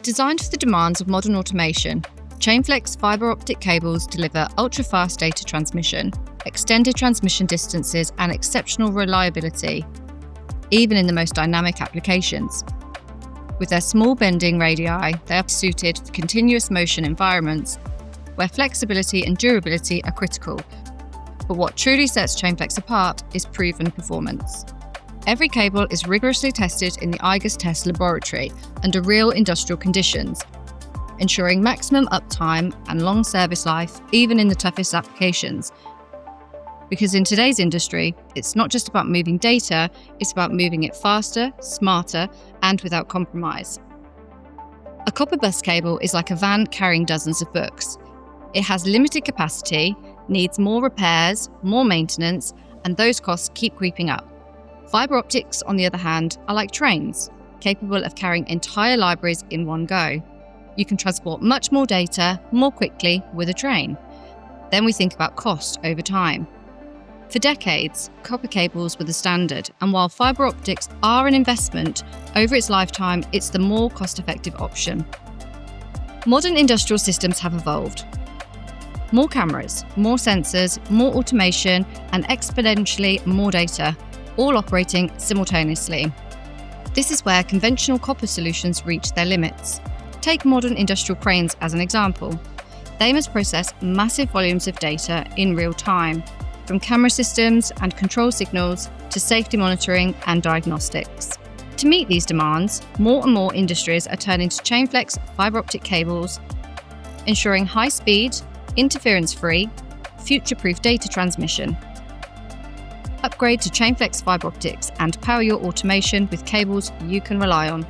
Designed for the demands of modern automation, chain-flex fibre optic cables deliver ultra-fast data transmission, extended transmission distances and exceptional reliability, even in the most dynamic applications. With their small bending radii, they are suited for continuous motion environments where flexibility and durability are critical. But what truly sets chain-flex apart is proven performance. Every cable is rigorously tested in the igus test laboratory under real industrial conditions, ensuring maximum uptime and long service life even in the toughest applications. Because in today's industry, it's not just about moving data, it's about moving it faster, smarter, and without compromise. A copper bus cable is like a van carrying dozens of books. It has limited capacity, needs more repairs, more maintenance, and those costs keep creeping up. Fibre optics, on the other hand, are like trains, capable of carrying entire libraries in one go. You can transport much more data more quickly with a train. Then we think about cost over time. For decades, copper cables were the standard, and while fibre optics are an investment, over its lifetime, it's the more cost-effective option. Modern industrial systems have evolved. More cameras, more sensors, more automation, and exponentially more data, all operating simultaneously. This is where conventional copper solutions reach their limits. Take modern industrial cranes as an example. They must process massive volumes of data in real time, from camera systems and control signals to safety monitoring and diagnostics. To meet these demands, more and more industries are turning to chain-flex fibre optic cables, ensuring high speed, interference-free, future-proof data transmission. Upgrade to chain-flex fibre optics and power your automation with cables you can rely on.